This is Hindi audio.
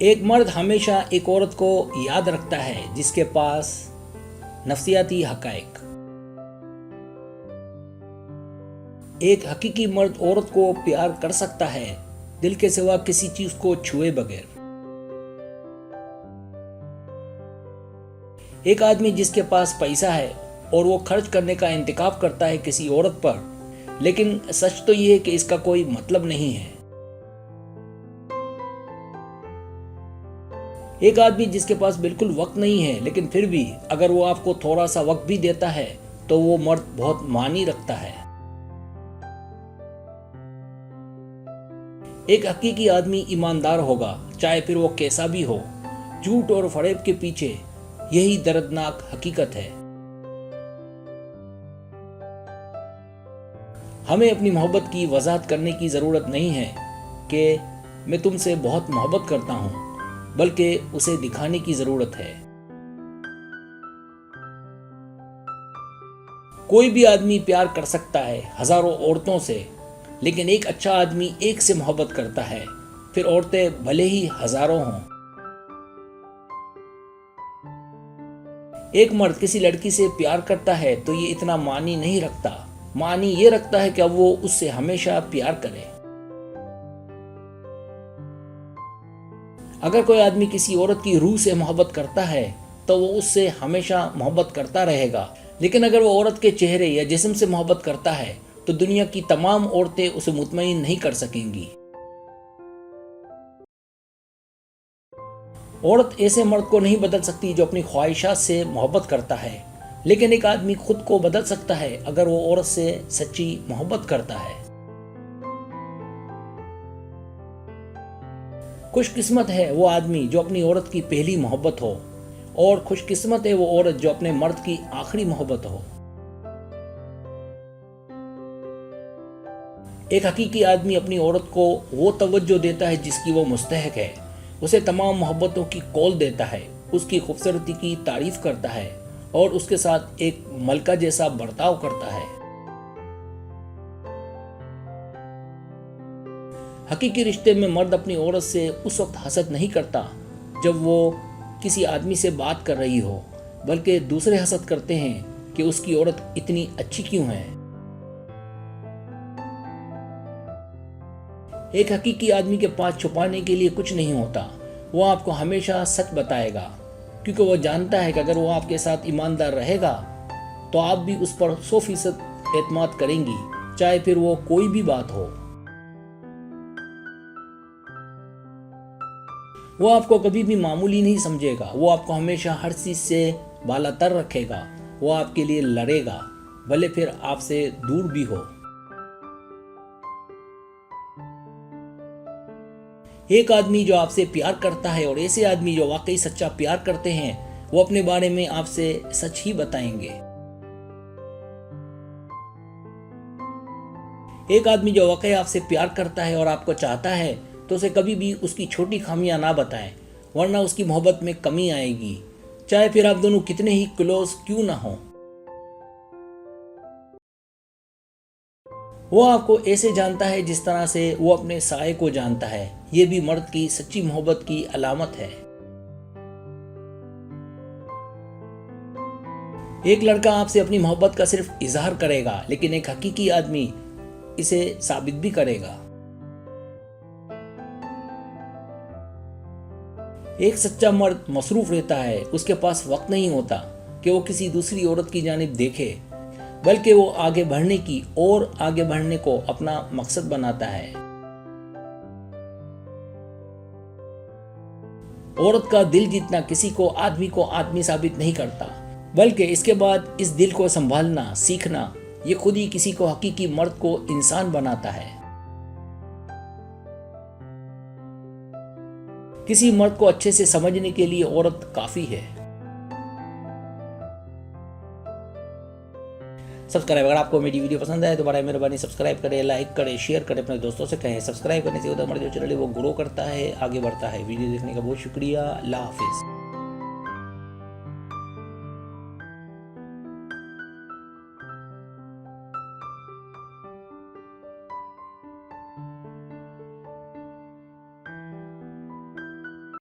एक मर्द हमेशा एक औरत को याद रखता है जिसके पास नफ्सियाती हकायक। एक हकीकी मर्द औरत को प्यार कर सकता है दिल के सिवा किसी चीज को छुए बगैर। एक आदमी जिसके पास पैसा है और वो खर्च करने का इंतखाब करता है किसी औरत पर, लेकिन सच तो ये है कि इसका कोई मतलब नहीं है। एक आदमी जिसके पास बिल्कुल वक्त नहीं है, लेकिन फिर भी अगर वो आपको थोड़ा सा वक्त भी देता है तो वो मर्द बहुत मानी रखता है। एक हकीकी आदमी ईमानदार होगा, चाहे फिर वो कैसा भी हो। झूठ और फरेब के पीछे यही दर्दनाक हकीकत है। हमें अपनी मोहब्बत की वजाहत करने की जरूरत नहीं है कि मैं तुमसे बहुत मोहब्बत करता हूं, बल्कि उसे दिखाने की जरूरत है। कोई भी आदमी प्यार कर सकता है हजारों औरतों से, लेकिन एक अच्छा आदमी एक से मोहब्बत करता है, फिर औरतें भले ही हजारों हों। एक मर्द किसी लड़की से प्यार करता है तो ये इतना मानी नहीं रखता, मानी ये रखता है कि अब वो उससे हमेशा प्यार करे। अगर कोई आदमी किसी औरत की रूह से मोहब्बत करता है तो वो उससे हमेशा मोहब्बत करता रहेगा, लेकिन अगर वो औरत के चेहरे या जिस्म से मोहब्बत करता है तो दुनिया की तमाम औरतें उसे मुतमईन नहीं कर सकेंगी। औरत ऐसे मर्द को नहीं बदल सकती जो अपनी ख्वाहिशात से मोहब्बत करता है, लेकिन एक आदमी खुद को बदल सकता है अगर वो औरत से सच्ची मोहब्बत करता है। खुशकिस्मत है वो आदमी जो अपनी औरत की पहली मोहब्बत हो, और खुशकिस्मत है वो औरत जो अपने मर्द की आखिरी मोहब्बत हो। एक हकीकी आदमी अपनी औरत को वो तवज्जो देता है जिसकी वो मुस्तहक है, उसे तमाम मोहब्बतों की कौल देता है, उसकी खूबसूरती की तारीफ करता है और उसके साथ एक मलका जैसा बर्ताव करता है। हकीकी रिश्ते में मर्द अपनी औरत से उस वक्त हसद नहीं करता जब वो किसी आदमी से बात कर रही हो, बल्कि दूसरे हसद करते हैं कि उसकी औरत इतनी अच्छी क्यों है। एक हकीकी आदमी के पास छुपाने के लिए कुछ नहीं होता, वो आपको हमेशा सच बताएगा, क्योंकि वो जानता है कि अगर वो आपके साथ ईमानदार रहेगा तो आप भी उस पर 100% एतमाद करेंगी, चाहे फिर वो कोई भी बात हो। वो आपको कभी भी मामूली नहीं समझेगा, वो आपको हमेशा हर चीज से बालातर रखेगा, वो आपके लिए लड़ेगा, भले फिर आपसे दूर भी हो। एक आदमी जो आपसे प्यार करता है और ऐसे आदमी जो वाकई सच्चा प्यार करते हैं, वो अपने बारे में आपसे सच ही बताएंगे। एक आदमी जो वाकई आपसे प्यार करता है और आपको चाहता है तो उसे कभी भी उसकी छोटी खामियां ना बताएं, वरना उसकी मोहब्बत में कमी आएगी, चाहे फिर आप दोनों कितने ही क्लोज क्यों ना हो। वो आपको ऐसे जानता है जिस तरह से वो अपने साए को जानता है, ये भी मर्द की सच्ची मोहब्बत की अलामत है। एक लड़का आपसे अपनी मोहब्बत का सिर्फ इजहार करेगा, लेकिन एक हकीकी आदमी इसे साबित भी करेगा। एक सच्चा मर्द मसरूफ रहता है, उसके पास वक्त नहीं होता कि वो किसी दूसरी औरत की जानिब देखे, बल्कि वो आगे बढ़ने की और आगे बढ़ने को अपना मकसद बनाता है। औरत का दिल जीतना किसी को आदमी साबित नहीं करता, बल्कि इसके बाद इस दिल को संभालना सीखना, ये खुद ही किसी को हकीकी मर्द को इंसान बनाता है। किसी मर्द को अच्छे से समझने के लिए औरत काफी है। सब्सक्राइब, अगर आपको मेरी वीडियो पसंद आए तो बड़ा मेहरबानी सब्सक्राइब करें, लाइक करें, शेयर करें, अपने दोस्तों से कहें। सब्सक्राइब करने से होता हमारा जो चैनल है वो ग्रो करता है, आगे बढ़ता है। वीडियो देखने का बहुत शुक्रिया। अल्लाह हाफिज।